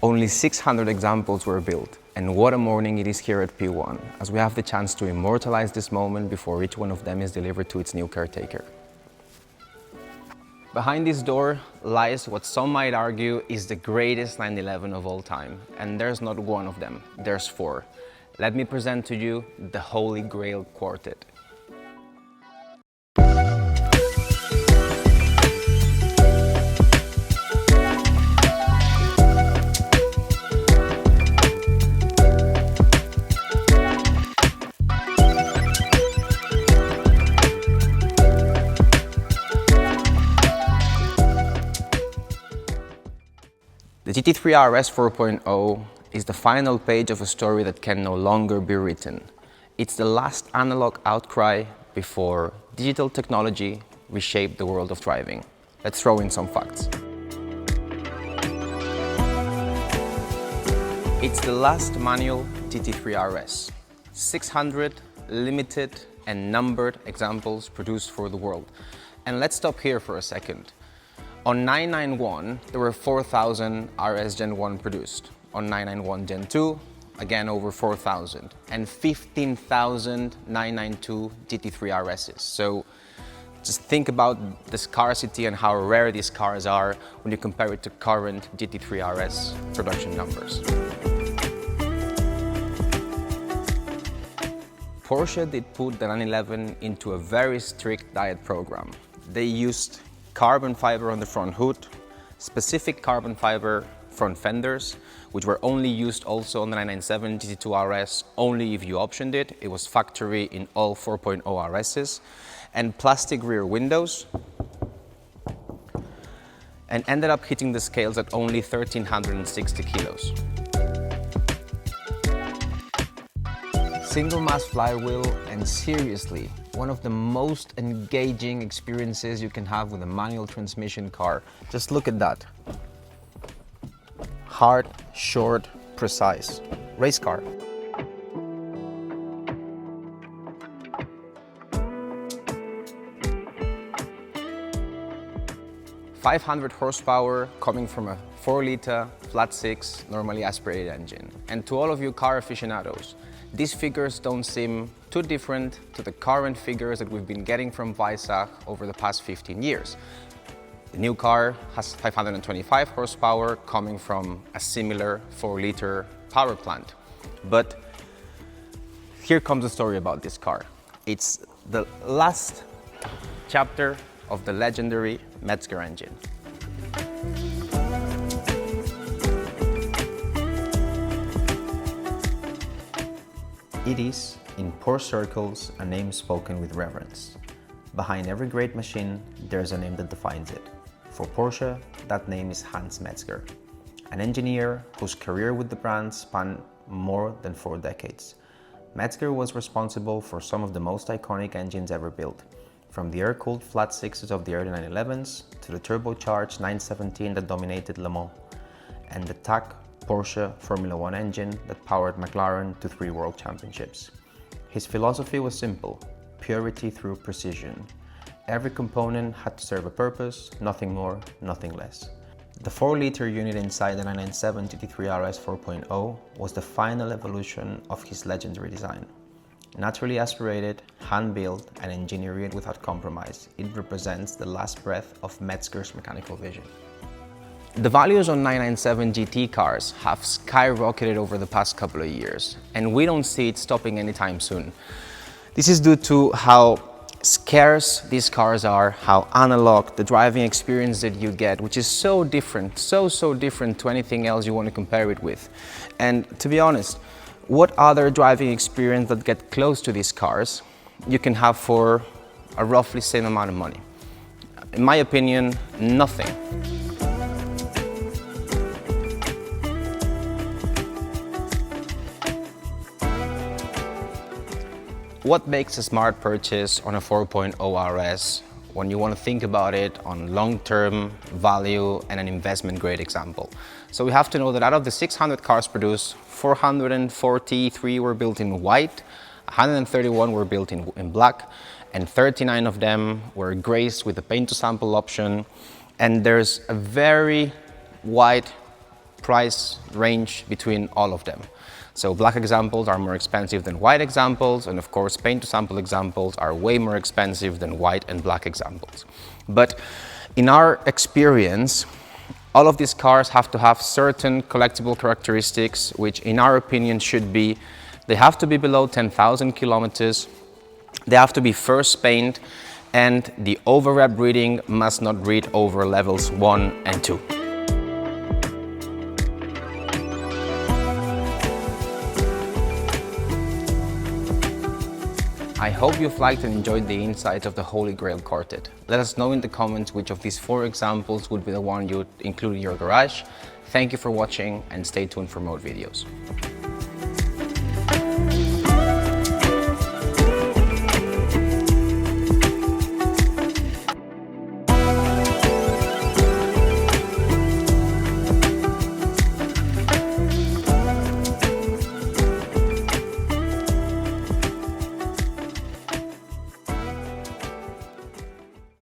Only 600 examples were built, and what a morning it is here at P1, as we have the chance to immortalize this moment before each one of them is delivered to its new caretaker. Behind this door lies what some might argue is the greatest 911 of all time, and there's not one of them, there's four. Let me present to you the Holy Grail Quartet. The GT3 RS 4.0 is the final page of a story that can no longer be written. It's the last analog outcry before digital technology reshaped the world of driving. Let's throw in some facts. It's the last manual GT3 RS. 600 limited and numbered examples produced for the world. And let's stop here for a second. On 991, there were 4,000 RS Gen 1 produced. On 991 Gen 2, again over 4,000. And 15,000 992 GT3 RSs. So just think about the scarcity and how rare these cars are when you compare it to current GT3 RS production numbers. Porsche did put the 911 into a very strict diet program. They used carbon fiber on the front hood, specific carbon fiber front fenders, which were only used also on the 997 GT2 RS, only if you optioned it. It was factory in all 4.0 RSs, and plastic rear windows, and ended up hitting the scales at only 1,360 kilos. Single mass flywheel, and seriously, one of the most engaging experiences you can have with a manual transmission car. Just look at that. Hard, short, precise. Race car. .500 horsepower coming from a 4-liter flat 6 normally aspirated engine. And to all of you car aficionados, these figures don't seem too different to the current figures that we've been getting from Weissach over the past 15 years. The new car has 525 horsepower coming from a similar 4-liter power plant. But here comes the story about this car. It's the last chapter of the legendary Mezger engine. It is, in Porsche circles, a name spoken with reverence. Behind every great machine, there's a name that defines it. For Porsche, that name is Hans Mezger, an engineer whose career with the brand spanned more than 4 decades. Mezger was responsible for some of the most iconic engines ever built, from the air-cooled flat 6s of the early 911s to the turbocharged 917 that dominated Le Mans, and the TAC Porsche Formula One engine that powered McLaren to 3 world championships. His philosophy was simple: purity through precision. Every component had to serve a purpose, nothing more, nothing less. The 4-liter unit inside the 997 GT3 RS 4.0 was the final evolution of his legendary design. Naturally aspirated, hand-built, and engineered without compromise, it represents the last breath of Mezger's mechanical vision. The values on 997 GT cars have skyrocketed over the past couple of years, and we don't see it stopping anytime soon. This is due to how scarce these cars are, how analog the driving experience that you get, which is so different, so different to anything else you want to compare it with. And to be honest, what other driving experience that get close to these cars you can have for a roughly same amount of money? In my opinion, nothing. What makes a smart purchase on a 4.0 RS when you want to think about it on long-term value and an investment-grade example? So we have to know that out of the 600 cars produced, 443 were built in white, 131 were built in black, and 39 of them were graced with a paint-to-sample option. And there's a very wide price range between all of them. So black examples are more expensive than white examples, and of course paint to sample examples are way more expensive than white and black examples. But in our experience, all of these cars have to have certain collectible characteristics, which in our opinion should be, they have to be below 10,000 kilometers, they have to be first paint, and the overwrap reading must not read over levels 1 and 2. I hope you've liked and enjoyed the insights of the Holy Grail Quartet. Let us know in the comments which of these 4 examples would be the one you'd include in your garage. Thank you for watching and stay tuned for more videos.